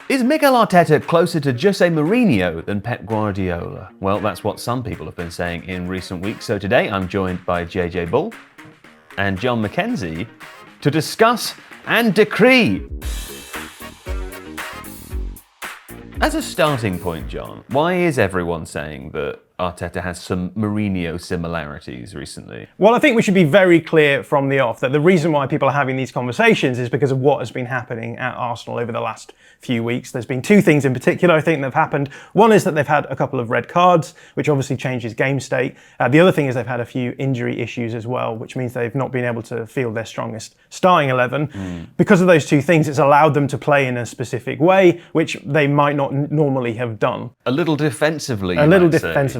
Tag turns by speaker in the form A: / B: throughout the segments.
A: Is Mikel Arteta closer to Jose Mourinho than Pep Guardiola? Well, that's what some people have been saying in recent weeks. So today I'm joined by JJ Bull and John Mackenzie to discuss and decree. As a starting point, John, why is everyone saying that Arteta has some Mourinho similarities recently?
B: Well, I think we should be very clear from the off that the reason why people are having these conversations is because of what has been happening at Arsenal over the last few weeks. There's been two things in particular I think that have happened. One is that they've had a couple of red cards, which obviously changes game state. The other thing is they've had a few injury issues as well, which means they've not been able to field their strongest starting 11. Because of those two things, it's allowed them to play in a specific way, which they might not normally have done.
A: A little defensively,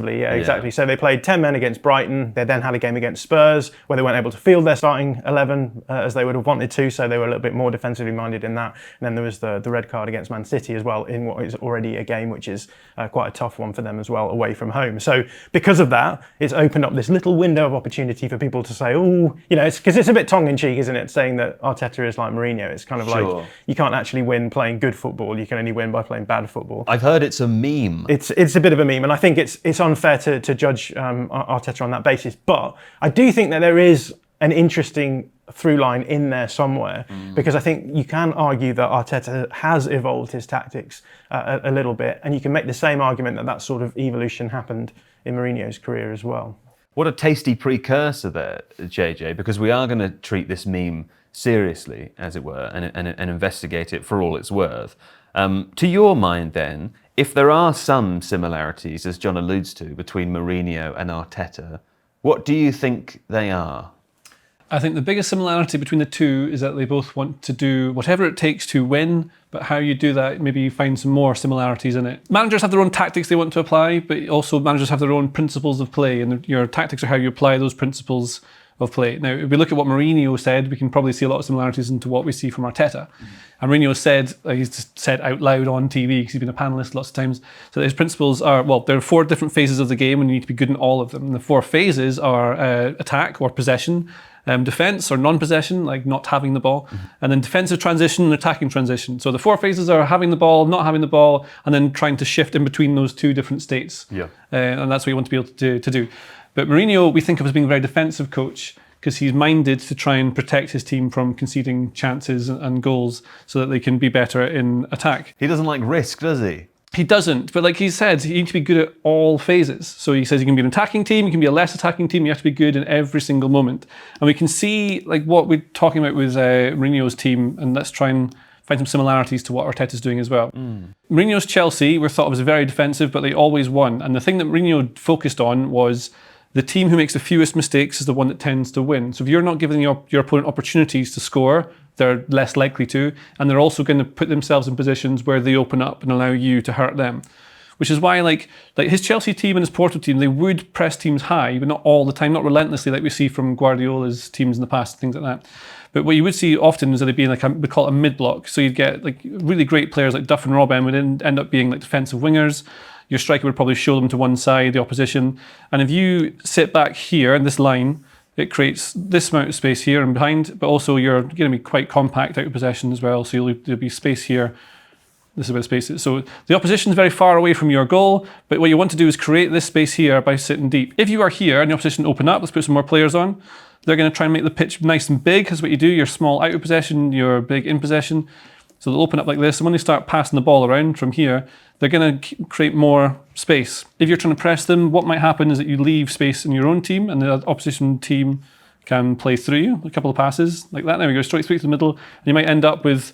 B: Yeah, exactly. So they played 10 men against Brighton. They then had a game against Spurs where they weren't able to field their starting 11 as they would have wanted to. So they were a little bit more defensively minded in that. And then there was the red card against Man City as well in what is already a game which is quite a tough one for them as well away from home. So because of that, it's opened up this little window of opportunity for people to say, oh, you know, it's because it's a bit tongue-in-cheek, isn't it? Saying that Arteta is like Mourinho. It's kind of like you can't actually win playing good football. You can only win by playing bad football.
A: I've heard it's a meme.
B: It's a bit of a meme, and I think it's unfair to judge Arteta on that basis. But I do think that there is an interesting through line in there somewhere, because I think you can argue that Arteta has evolved his tactics a little bit, and you can make the same argument that sort of evolution happened in Mourinho's career as well.
A: What a tasty precursor there, JJ, because we are going to treat this meme seriously, as it were, and investigate it for all it's worth. To your mind then, if there are some similarities, as John alludes to, between Mourinho and Arteta, what do you think they are?
C: I think the biggest similarity between the two is that they both want to do whatever it takes to win, but how you do that, maybe you find some more similarities in it. Managers have their own tactics they want to apply, but also managers have their own principles of play, and your tactics are how you apply those principles of play. Now, if we look at what Mourinho said, we can probably see a lot of similarities into what we see from Arteta. And Mourinho said, he's just said out loud on TV, because he's been a panellist lots of times, so that his principles are, well, there are 4 different phases of the game and you need to be good in all of them. And the 4 phases are attack or possession, defence or non-possession, like not having the ball, and then defensive transition and attacking transition. So the 4 phases are having the ball, not having the ball, and then trying to shift in between those 2 different states. And that's what you want to be able to do. But Mourinho, we think of as being a very defensive coach, because he's minded to try and protect his team from conceding chances and goals so that they can be better in attack.
A: He doesn't like risk, does he?
C: He doesn't, but like he said, you need to be good at all phases. So he says you can be an attacking team, you can be a less attacking team, you have to be good in every single moment. And we can see like what we're talking about with Mourinho's team, and let's try and find some similarities to what Arteta's doing as well. Mourinho's Chelsea were thought of as very defensive, but they always won. And the thing that Mourinho focused on was the team who makes the fewest mistakes is the one that tends to win. So if you're not giving your opponent opportunities to score, they're less likely to, and they're also going to put themselves in positions where they open up and allow you to hurt them. Which is why like his Chelsea team and his Porto team, they would press teams high, but not all the time, not relentlessly like we see from Guardiola's teams in the past, things like that. But what you would see often is that they'd be like we call it a mid-block. So you'd get like really great players like Duff and Robben would end up being like defensive wingers. Your striker would probably show them to one side, the opposition. And if you sit back here in this line, it creates this amount of space here and behind, but also you're going to be quite compact out of possession as well. So there'll be space here. This is where the space is. So the opposition is very far away from your goal, but what you want to do is create this space here by sitting deep. If you are here and the opposition open up, let's put some more players on. They're going to try and make the pitch nice and big. That's what you do. You're small out of possession, you're big in possession. So they'll open up like this, and when they start passing the ball around from here, they're going to create more space. If you're trying to press them, what might happen is that you leave space in your own team, and the opposition team can play through you, a couple of passes like that. There we go, straight to the middle, and you might end up with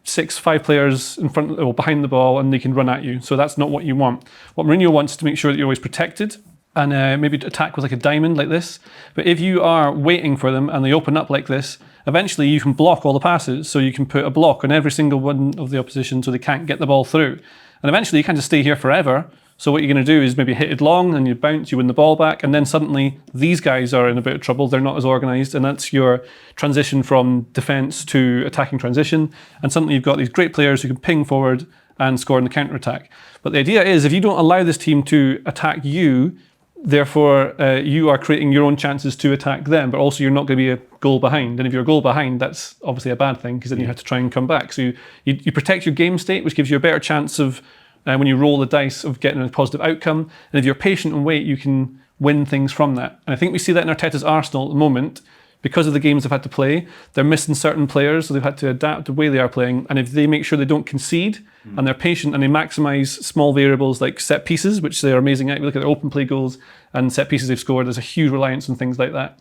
C: 5 players in front or behind the ball, and they can run at you. So that's not what you want. What Mourinho wants is to make sure that you're always protected, and maybe attack with like a diamond like this. But if you are waiting for them and they open up like this, eventually you can block all the passes. So you can put a block on every single one of the opposition so they can't get the ball through. And eventually you can't just stay here forever. So what you're going to do is maybe hit it long and you bounce, you win the ball back, and then suddenly these guys are in a bit of trouble. They're not as organised, and that's your transition from defence to attacking transition. And suddenly you've got these great players who can ping forward and score in the counter-attack. But the idea is if you don't allow this team to attack you, Therefore, you are creating your own chances to attack them, but also you're not going to be a goal behind. And if you're a goal behind, that's obviously a bad thing because then you have to try and come back. So you protect your game state, which gives you a better chance of, when you roll the dice, of getting a positive outcome. And if you're patient and wait, you can win things from that. And I think we see that in Arteta's Arsenal at the moment. Because of the games they've had to play, they're missing certain players, so they've had to adapt the way they are playing. And if they make sure they don't concede and they're patient and they maximise small variables like set pieces, which they're amazing at, we look at their open play goals and set pieces they've scored, there's a huge reliance on things like that.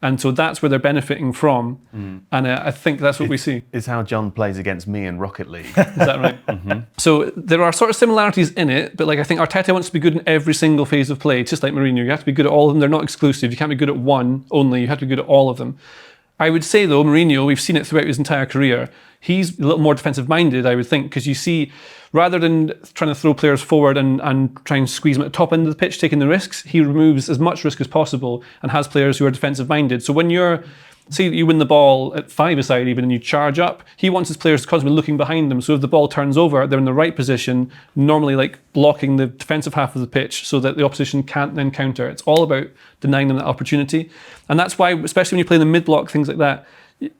C: And so that's where they're benefiting from. And I think that's what we see.
A: Is how John plays against me in Rocket League.
C: Is that right? So there are sort of similarities in it, but like I think Arteta wants to be good in every single phase of play. It's just like Mourinho. You have to be good at all of them. They're not exclusive. You can't be good at one only. You have to be good at all of them. I would say though, Mourinho, we've seen it throughout his entire career, he's a little more defensive minded, I would think, because you see, rather than trying to throw players forward and try and squeeze them at the top end of the pitch, taking the risks, he removes as much risk as possible and has players who are defensive minded. So when say you win the ball at 5-a-side even and you charge up, he wants his players constantly looking behind them. So if the ball turns over, they're in the right position, normally like blocking the defensive half of the pitch so that the opposition can't then counter. It's all about denying them that opportunity. And that's why, especially when you play the mid-block, things like that,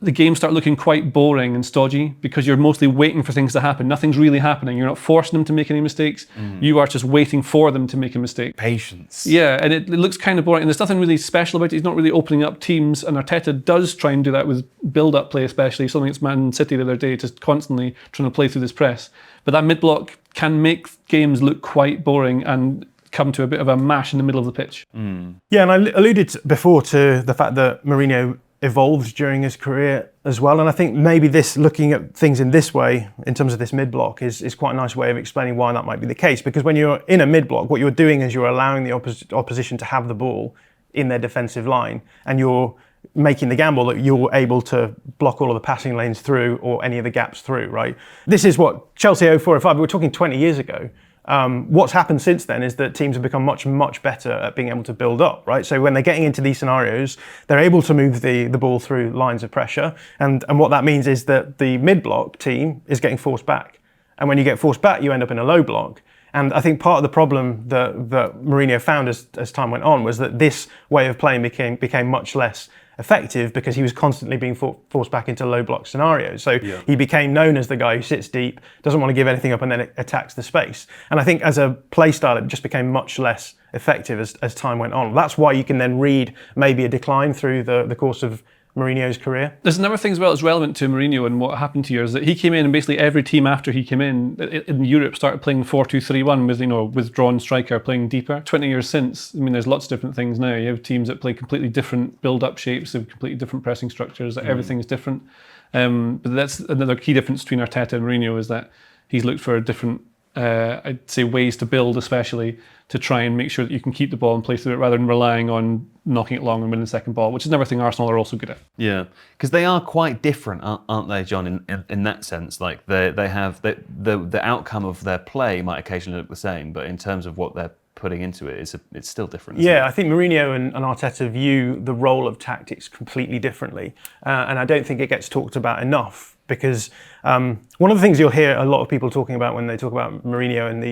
C: the games start looking quite boring and stodgy because you're mostly waiting for things to happen. Nothing's really happening. You're not forcing them to make any mistakes. You are just waiting for them to make a mistake.
A: Patience.
C: Yeah, and it looks kind of boring. And there's nothing really special about it. He's not really opening up teams. And Arteta does try and do that with build-up play, especially. Something it's Man City the other day, just constantly trying to play through this press. But that mid-block can make games look quite boring and come to a bit of a mash in the middle of the pitch.
B: Yeah, and I alluded before to the fact that Mourinho evolved during his career as well, and I think maybe this, looking at things in this way, in terms of this mid-block, is quite a nice way of explaining why that might be the case. Because when you're in a mid-block, what you're doing is you're allowing the opposition to have the ball in their defensive line, and you're making the gamble that you're able to block all of the passing lanes through or any of the gaps through, right? This is what Chelsea 04-05, we're talking 20 years ago. What's happened since then is that teams have become much, much better at being able to build up, right? So when they're getting into these scenarios, they're able to move the ball through lines of pressure. And what that means is that the mid-block team is getting forced back. And when you get forced back, you end up in a low block. And I think part of the problem that Mourinho found as time went on was that this way of playing became much less effective because he was constantly being forced back into low block scenarios. So he became known as the guy who sits deep, doesn't want to give anything up, and then attacks the space. And I think as a play style, it just became much less effective as time went on. That's why you can then read maybe a decline through the course of Mourinho's career.
C: There's a number of things as well that's relevant to Mourinho and what happened here is that he came in and basically every team after he came in Europe started playing 4-2-3-1 with withdrawn striker playing deeper. 20 years since, I mean, there's lots of different things now. You have teams that play completely different build-up shapes, have completely different pressing structures. Everything's different. But that's another key difference between Arteta and Mourinho is that he's looked for different, I'd say, ways to build, especially to try and make sure that you can keep the ball and play through it rather than relying on knocking it long and winning the second ball, which is another thing Arsenal are also good at.
A: Yeah, because they are quite different, aren't they, John? In that sense, like they have the outcome of their play might occasionally look the same, but in terms of what they're putting into it, it's still different. Isn't it?
B: I think Mourinho and Arteta view the role of tactics completely differently, and I don't think it gets talked about enough. Because one of the things you'll hear a lot of people talking about when they talk about Mourinho and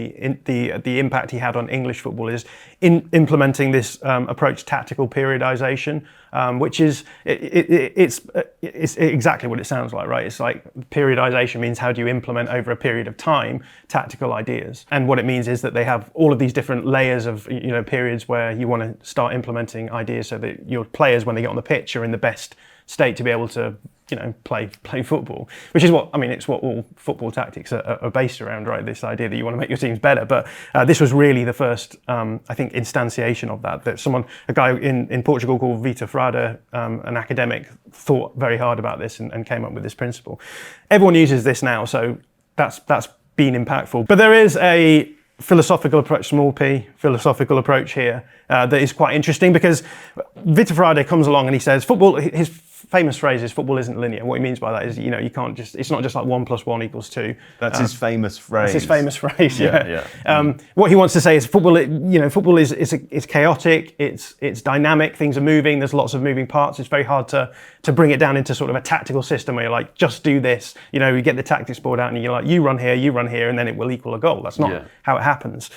B: the impact he had on English football is implementing this approach, tactical periodization, which is it's exactly what it sounds like, right? It's like periodization means how do you implement over a period of time tactical ideas, and what it means is that they have all of these different layers of periods where you want to start implementing ideas so that your players, when they get on the pitch, are in the best state to be able to play football, which is it's what all football tactics are based around, right? This idea that you want to make your teams better. But this was really the first, I think, instantiation of that. That a guy in Portugal called Vitor Frade, an academic, thought very hard about this and came up with this principle. Everyone uses this now, so that's been impactful. But there is a philosophical approach, small p, philosophical approach here that is quite interesting because Vitor Frade comes along and he says his famous phrase is football isn't linear. What he means by that is, you can't just, it's not just like 1 + 1 = 2.
A: That's his famous phrase.
B: That's his famous phrase, yeah.
A: Yeah.
B: What he wants to say is football, football is chaotic, it's dynamic, things are moving, there's lots of moving parts. It's very hard to bring it down into sort of a tactical system where you're like, just do this. You get the tactics board out and you're like, you run here, and then it will equal a goal. That's not how it happens.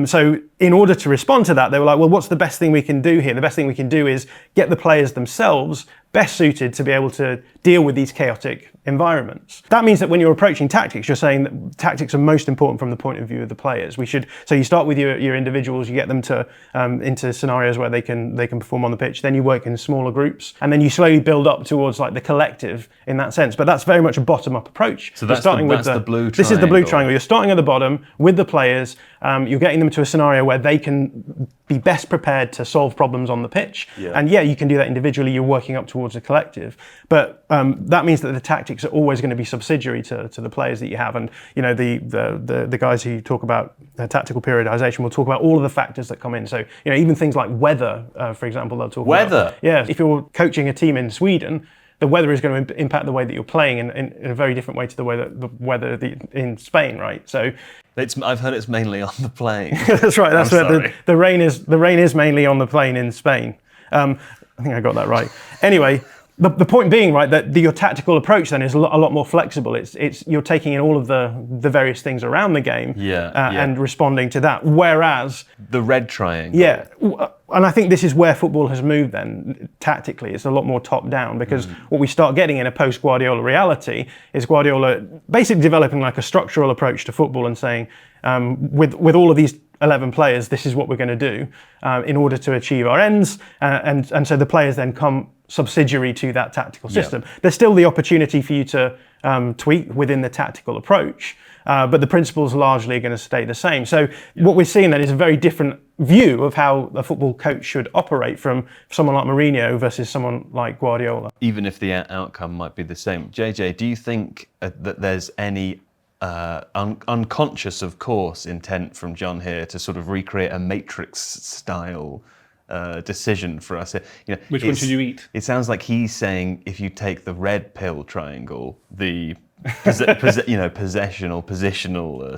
B: So in order to respond to that, they were like, well, what's the best thing we can do here? The best thing we can do is get the players themselves best suited to be able to deal with these chaotic environments. That means that when you're approaching tactics, you're saying that tactics are most important from the point of view of the players. So you start with your individuals, you get them to into scenarios where they can perform on the pitch. Then you work in smaller groups, and then you slowly build up towards like the collective in that sense. But that's very much a bottom-up approach.
A: So that's the blue triangle.
B: This is the blue triangle. You're starting at the bottom with the players. You're getting them to a scenario where they can be best prepared to solve problems on the pitch.
A: Yeah.
B: And you can do that individually. You're working up towards a collective. But that means that the tactics are always going to be subsidiary to the players that you have. And the guys who talk about tactical periodization will talk about all of the factors that come in. So even things like weather, for example, they'll talk about.
A: Weather?
B: Yeah. If you're coaching a team in Sweden, the weather is going to impact the way that you're playing in a very different way to the way that the weather in Spain, right? So
A: I've heard it's mainly on the plane.
B: that's right. That's
A: I'm
B: where the rain is. The rain is mainly on the plane in Spain. I think I got that right. Anyway, the point being, right, that your tactical approach then is a lot more flexible. It's you're taking in all of the various things around the game, and responding to that. Whereas
A: the red triangle.
B: And I think this is where football has moved then, tactically. It's a lot more top-down because what we start getting in a post-Guardiola reality is Guardiola basically developing like a structural approach to football and saying, with all of these 11 players, this is what we're going to do in order to achieve our ends. And so the players then come subsidiary to that tactical system. There's still the opportunity for you to tweak within the tactical approach, but the principles largely are going to stay the same. So what we're seeing then is a very different view of how a football coach should operate from someone like Mourinho versus someone like Guardiola.
A: Even if the outcome might be the same. JJ, do you think that there's any unconscious, of course, intent from John here to sort of recreate a Matrix-style decision for us?
C: Which one should you eat?
A: It sounds like he's saying if you take the red pill triangle, the positional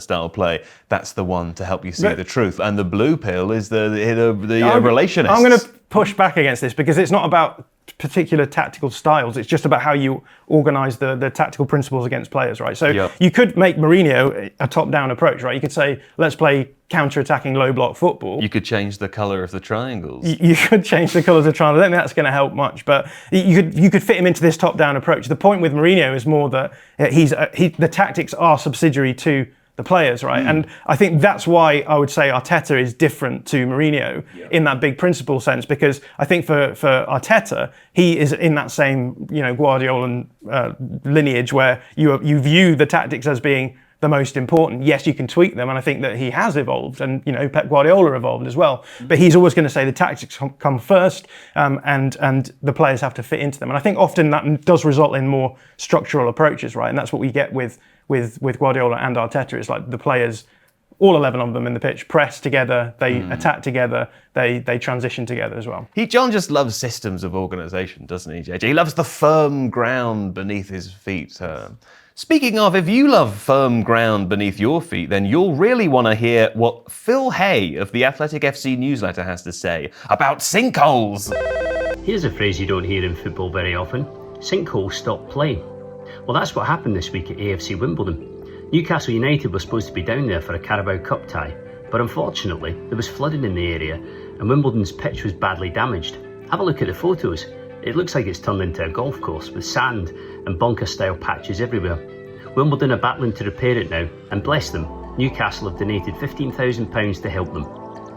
A: style play, that's the one to help you see the truth, and the blue pill is the relationists.
B: I'm going to push back against this because it's not about particular tactical styles. It's just about how you organise the tactical principles against players, right? So you could make Mourinho a top-down approach, right? You could say, let's play counter-attacking low-block football.
A: You could change the colour of the triangles.
B: You could change the colours of the triangles. I don't think that's going to help much, but you could fit him into this top-down approach. The point with Mourinho is more that the tactics are subsidiary to the players, right? And I think that's why I would say Arteta is different to Mourinho in that big principle sense, because I think for Arteta, he is in that same Guardiolan lineage where you view the tactics as being the most important. Yes, you can tweak them, and I think that he has evolved, and Pep Guardiola evolved as well. But he's always going to say the tactics come first, and the players have to fit into them. And I think often that does result in more structural approaches, right? And that's what we get with Guardiola and Arteta. Is like the players, all 11 of them in the pitch, press together, they attack together, they transition together as well.
A: John just loves systems of organisation, doesn't he, JJ? He loves the firm ground beneath his feet. Speaking of, if you love firm ground beneath your feet, then you'll really want to hear what Phil Hay of the Athletic FC newsletter has to say about sinkholes.
D: Here's a phrase you don't hear in football very often: sinkholes stop playing. Well, that's what happened this week at AFC Wimbledon. Newcastle United were supposed to be down there for a Carabao Cup tie, but unfortunately there was flooding in the area and Wimbledon's pitch was badly damaged. Have a look at the photos. It looks like it's turned into a golf course with sand and bunker-style patches everywhere. Wimbledon are battling to repair it now, and bless them, Newcastle have donated £15,000 to help them.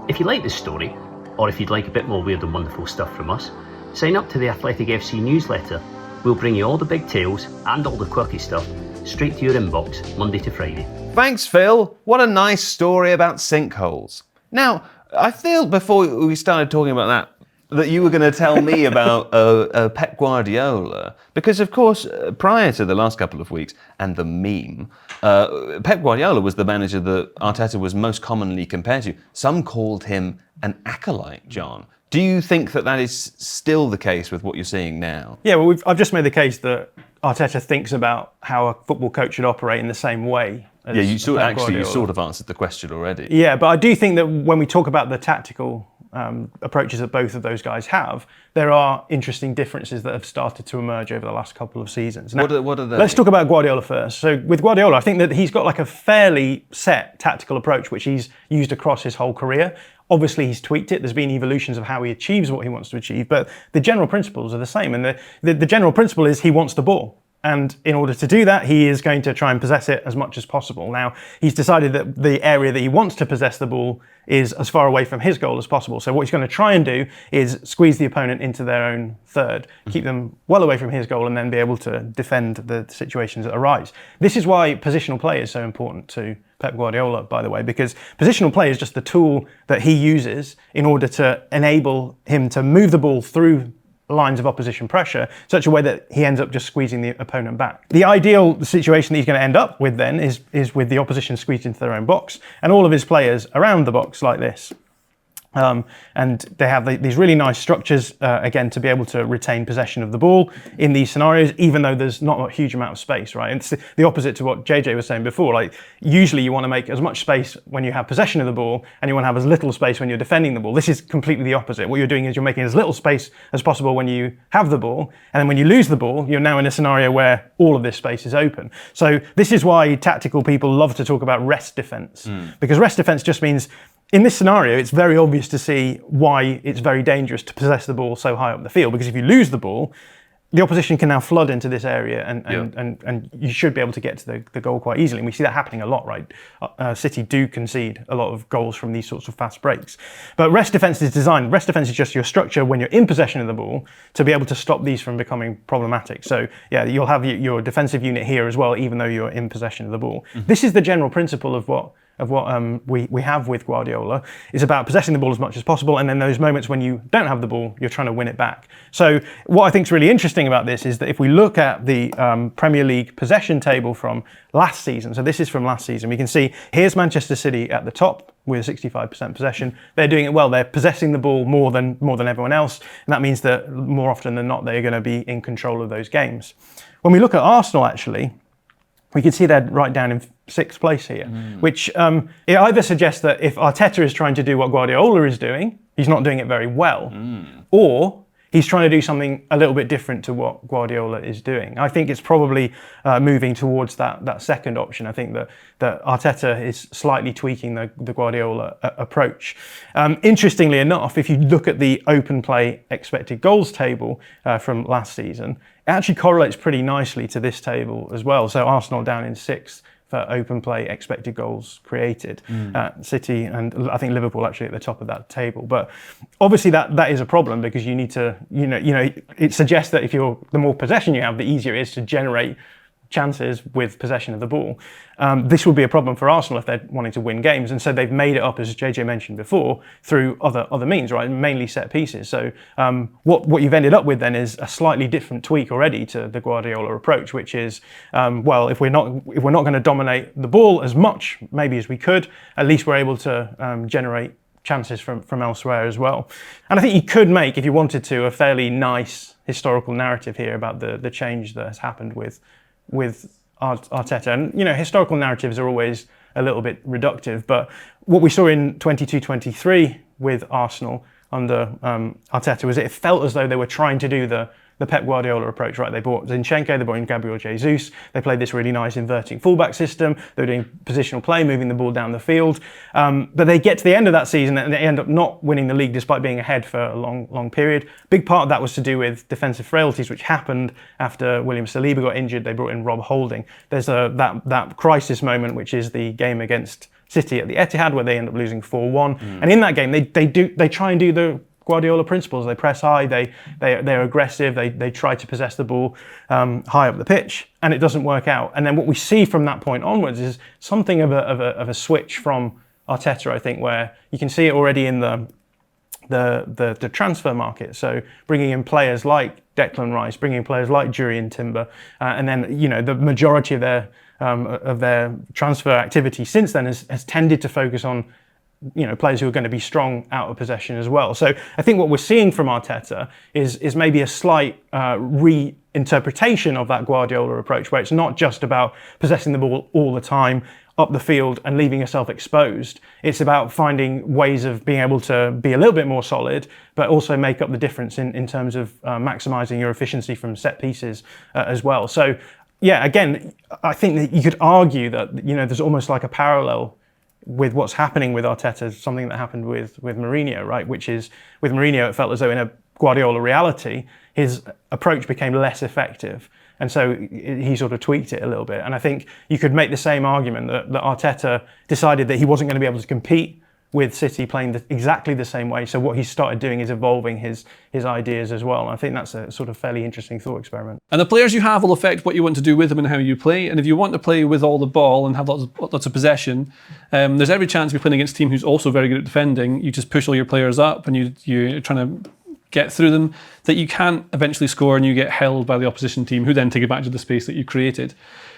D: If you like this story, or if you'd like a bit more weird and wonderful stuff from us, sign up to the Athletic FC newsletter. We'll bring you all the big tales and all the quirky stuff straight to your inbox Monday to Friday.
A: Thanks, Phil. What a nice story about sinkholes. Now, I feel before we started talking about that you were going to tell me about Pep Guardiola, because of course, prior to the last couple of weeks and the meme, Pep Guardiola was the manager that Arteta was most commonly compared to. Some called him an acolyte, John. Do you think that is still the case with what you're seeing now?
B: Yeah, well, I've just made the case that Arteta thinks about how a football coach should operate in the same way as
A: Yeah, you sort
B: Guardiola.
A: of answered the question already.
B: Yeah, but I do think that when we talk about the tactical approaches that both of those guys have, there are interesting differences that have started to emerge over the last couple of seasons. Now,
A: What are they?
B: let's talk about Guardiola first. So with Guardiola, I think that he's got like a fairly set tactical approach, which he's used across his whole career. Obviously, he's tweaked it. There's been evolutions of how he achieves what he wants to achieve, but the general principles are the same. And the general principle is he wants the ball. And in order to do that, he is going to try and possess it as much as possible. Now, he's decided that the area that he wants to possess the ball is as far away from his goal as possible. So what he's going to try and do is squeeze the opponent into their own third, keep them well away from his goal, and then be able to defend the situations that arise. This is why positional play is so important to Pep Guardiola, by the way, because positional play is just the tool that he uses in order to enable him to move the ball through lines of opposition pressure, such a way that he ends up just squeezing the opponent back. The ideal situation that he's going to end up with then is with the opposition squeezed into their own box and all of his players around the box like this. And they have these really nice structures, again, to be able to retain possession of the ball in these scenarios, even though there's not a huge amount of space, right? It's the opposite to what JJ was saying before. Like, usually you want to make as much space when you have possession of the ball, and you want to have as little space when you're defending the ball. This is completely the opposite. What you're doing is you're making as little space as possible when you have the ball, and then when you lose the ball, you're now in a scenario where all of this space is open. So this is why tactical people love to talk about rest defense, because rest defense just means in this scenario, it's very obvious to see why it's very dangerous to possess the ball so high up the field, because if you lose the ball, the opposition can now flood into this area and you should be able to get to the goal quite easily. And we see that happening a lot, right? City do concede a lot of goals from these sorts of fast breaks. But rest defense is just your structure when you're in possession of the ball to be able to stop these from becoming problematic. So yeah, you'll have your defensive unit here as well, even though you're in possession of the ball. This is the general principle of what we have with Guardiola. Is about possessing the ball as much as possible, and then those moments when you don't have the ball, you're trying to win it back. So what I think is really interesting about this is that if we look at the Premier League possession table from last season, so this is from last season, we can see here's Manchester City at the top with 65% possession. They're doing it well. They're possessing the ball more than everyone else, and that means that more often than not, they're going to be in control of those games. When we look at Arsenal, actually, we can see they're right down in sixth place here, which it either suggests that if Arteta is trying to do what Guardiola is doing, he's not doing it very well, or he's trying to do something a little bit different to what Guardiola is doing. I think it's probably moving towards that second option. I think that Arteta is slightly tweaking the Guardiola approach. Interestingly enough, if you look at the open play expected goals table from last season, it actually correlates pretty nicely to this table as well. So Arsenal down in sixth for open play expected goals created. City and I think Liverpool actually at the top of that table. But obviously that is a problem, because you need to, it suggests that if the more possession you have, the easier it is to generate chances with possession of the ball. This will be a problem for Arsenal if they're wanting to win games, and so they've made it up, as JJ mentioned before, through other means, right? Mainly set pieces. So what you've ended up with then is a slightly different tweak already to the Guardiola approach, which is if we're not going to dominate the ball as much maybe as we could, at least we're able to generate chances from elsewhere as well. And I think you could make, if you wanted to, a fairly nice historical narrative here about the change that has happened with Arteta. And historical narratives are always a little bit reductive, but what we saw in 22-23 with Arsenal under Arteta was it felt as though they were trying to do the Pep Guardiola approach, right? They bought Zinchenko, they brought in Gabriel Jesus, they played this really nice inverting fullback system, they were doing positional play, moving the ball down the field, but they get to the end of that season and they end up not winning the league despite being ahead for a long period. Big part of that was to do with defensive frailties, which happened after William Saliba got injured. They brought in Rob Holding. There's that crisis moment, which is the game against City at the Etihad, where they end up losing 4-1. And in that game, they try and do the Guardiola principles. They press high, they're aggressive, they try to possess the ball high up the pitch, and it doesn't work out. And then what we see from that point onwards is something of a switch from Arteta, I think, where you can see it already in the transfer market. So bringing in players like Declan Rice, bringing in players like Jurriën Timber, and then the majority of their transfer activity since then has tended to focus on players who are going to be strong out of possession as well. So I think what we're seeing from Arteta is maybe a slight reinterpretation of that Guardiola approach, where it's not just about possessing the ball all the time up the field and leaving yourself exposed. It's about finding ways of being able to be a little bit more solid, but also make up the difference in terms of maximising your efficiency from set pieces as well. So yeah, again, I think that you could argue that there's almost like a parallel with what's happening with Arteta, something that happened with Mourinho, right? Which is, with Mourinho, it felt as though in a Guardiola reality, his approach became less effective. And so he sort of tweaked it a little bit. And I think you could make the same argument that Arteta decided that he wasn't going to be able to compete with City playing exactly the same way. So what he started doing is evolving his ideas as well. And I think that's a sort of fairly interesting thought experiment.
C: And the players you have will affect what you want to do with them and how you play. And if you want to play with all the ball and have lots of possession, there's every chance you're playing against a team who's also very good at defending. You just push all your players up and you're trying to get through them, that you can't eventually score and you get held by the opposition team, who then take advantage of the space that you created.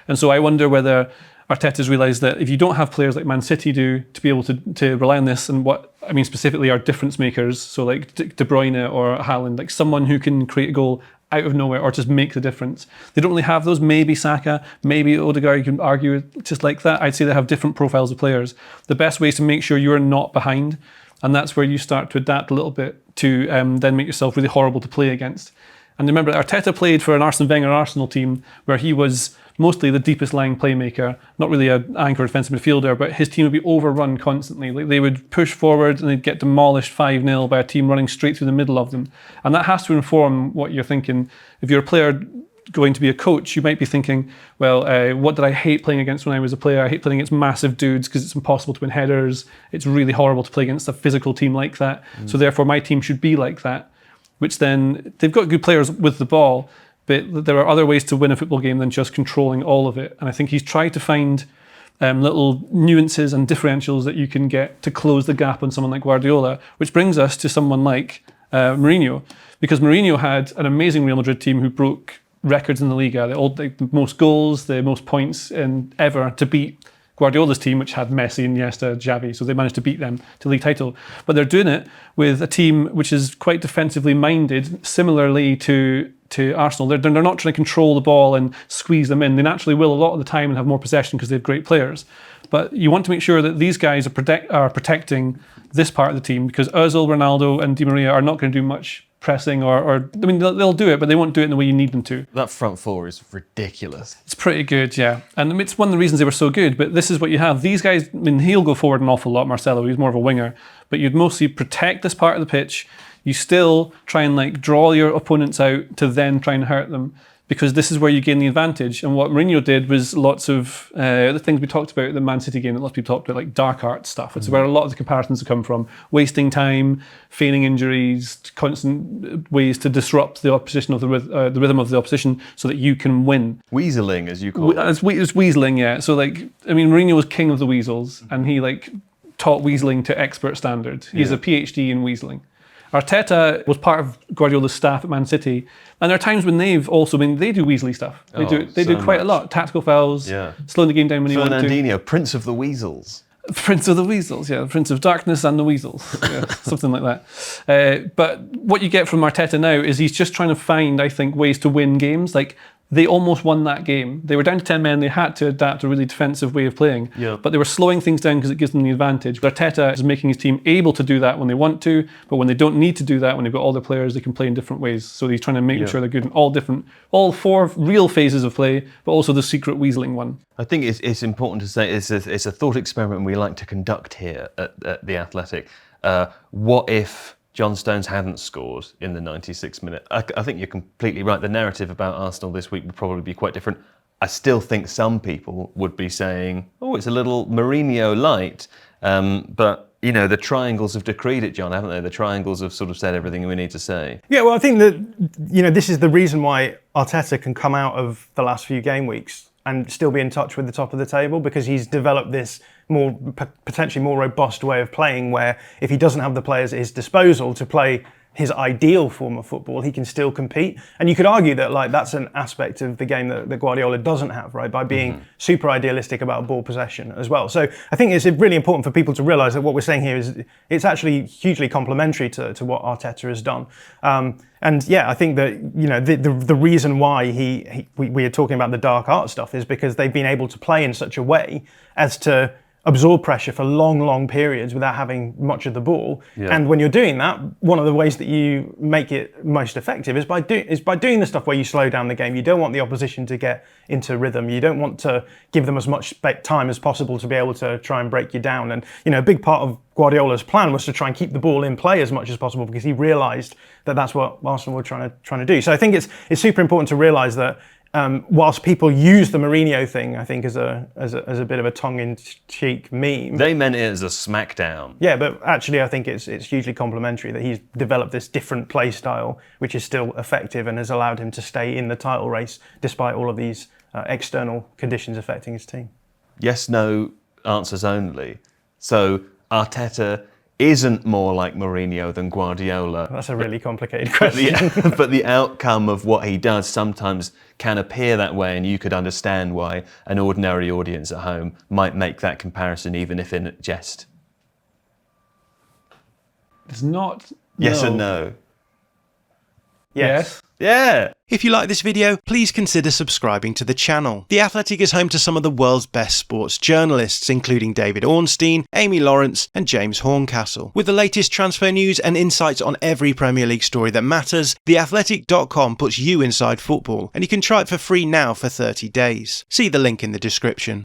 C: And so I wonder whether Arteta's realised that if you don't have players like Man City do to be able to rely on this, and what I mean specifically are difference makers, so like De Bruyne or Haaland, like someone who can create a goal out of nowhere or just make the difference. They don't really have those. Maybe Saka, maybe Odegaard, you can argue just like that. I'd say they have different profiles of players. The best way is to make sure you're not behind, and that's where you start to adapt a little bit to then make yourself really horrible to play against. And remember, Arteta played for an Arsene Wenger Arsenal team where he was mostly the deepest lying playmaker, not really an anchor defensive midfielder, but his team would be overrun constantly. Like, they would push forward and they'd get demolished 5-0 by a team running straight through the middle of them. And that has to inform what you're thinking. If you're a player going to be a coach, you might be thinking, well, what did I hate playing against when I was a player? I hate playing against massive dudes because it's impossible to win headers. It's really horrible to play against a physical team like that. So therefore my team should be like that, which then they've got good players with the ball, but there are other ways to win a football game than just controlling all of it. And I think he's tried to find little nuances and differentials that you can get to close the gap on someone like Guardiola, which brings us to someone like Mourinho, because Mourinho had an amazing Real Madrid team who broke records in the Liga, the most goals, the most points ever to beat Guardiola's team, which had Messi, Iniesta, Xavi, so they managed to beat them to league title. But they're doing it with a team which is quite defensively minded, similarly to Arsenal. They're not trying to control the ball and squeeze them in. They naturally will a lot of the time and have more possession because they have great players. But you want to make sure that these guys are protecting this part of the team, because Ozil, Ronaldo and Di Maria are not going to do much pressing or I mean, they'll do it, but they won't do it in the way you need them to.
A: That front four is ridiculous.
C: It's pretty good, yeah. And it's one of the reasons they were so good, but this is what you have. These guys, I mean, he'll go forward an awful lot, Marcelo, he's more of a winger, but you'd mostly protect this part of the pitch. You still try and like draw your opponents out to then try and hurt them, because this is where you gain the advantage. And what Mourinho did was lots of the things we talked about, the Man City game that lots of people talked about, like dark art stuff. It's where a lot of the comparisons have come from. Wasting time, feigning injuries, constant ways to disrupt the opposition of the rhythm of the opposition so that you can win.
A: Weaseling, as you call it.
C: It's Weaseling, yeah. So like, I mean, Mourinho was king of the weasels, and he like taught Weaseling to expert standard. He's a PhD in Weaseling. Arteta was part of Guardiola's staff at Man City, and there are times when they've also been, they do Weasley stuff. They do quite a lot. Tactical fouls, slowing the game down when you want to.
A: Fernandinho, Prince of the Weasels.
C: Prince of the Weasels, yeah. Prince of Darkness and the Weasels. Yeah, something like that. But what you get from Arteta now is he's just trying to find, I think, ways to win games. Like, they almost won that game. They were down to 10 men. They had to adapt a really defensive way of playing. Yeah. But they were slowing things down because it gives them the advantage. Arteta is making his team able to do that when they want to, but when they don't need to do that, when they've got all their players, they can play in different ways. So he's trying to make sure they're good in all four real phases of play, but also the secret Weaseling one.
A: I think it's important to say it's a thought experiment we like to conduct here at The Athletic. What if John Stones hadn't scored in the 96th minute? I think you're completely right. The narrative about Arsenal this week would probably be quite different. I still think some people would be saying, oh, it's a little Mourinho light. But, you know, the triangles have decreed it, John, haven't they? The triangles have sort of said everything we need to say.
B: Yeah, well, I think that, you know, this is the reason why Arteta can come out of the last few game weeks and still be in touch with the top of the table, because he's developed this potentially more robust way of playing, where if he doesn't have the players at his disposal to play his ideal form of football, he can still compete. And you could argue that like that's an aspect of the game that Guardiola doesn't have, right? By being super idealistic about ball possession as well. So I think it's really important for people to realise that what we're saying here is it's actually hugely complementary to what Arteta has done. And yeah, I think that, you know, the reason why we are talking about the dark art stuff is because they've been able to play in such a way as to absorb pressure for long periods without having much of the ball.
A: Yeah.
B: And when you're doing that, one of the ways that you make it most effective is by doing the stuff where you slow down the game. You don't want the opposition to get into rhythm. You don't want to give them as much time as possible to be able to try and break you down. And, you know, a big part of Guardiola's plan was to try and keep the ball in play as much as possible because he realised that that's what Arsenal were trying to do. So I think it's super important to realise that whilst people use the Mourinho thing, I think as a bit of a tongue-in-cheek meme,
A: They meant it as a smackdown.
B: yeah, but actually I think it's hugely complimentary that he's developed this different play style, which is still effective and has allowed him to stay in the title race despite all of these external conditions affecting his team.
A: Yes, no answers only. So Arteta isn't more like Mourinho than Guardiola.
B: That's a really complicated question.
A: But the outcome of what he does sometimes can appear that way, and you could understand why an ordinary audience at home might make that comparison, even if in jest.
C: It's not.
A: Yes and no.
B: Yes.
A: Yeah.
E: If you like this video, please consider subscribing to the channel. The Athletic is home to some of the world's best sports journalists, including David Ornstein, Amy Lawrence and James Horncastle. With the latest transfer news and insights on every Premier League story that matters, theathletic.com puts you inside football, and you can try it for free now for 30 days. See the link in the description.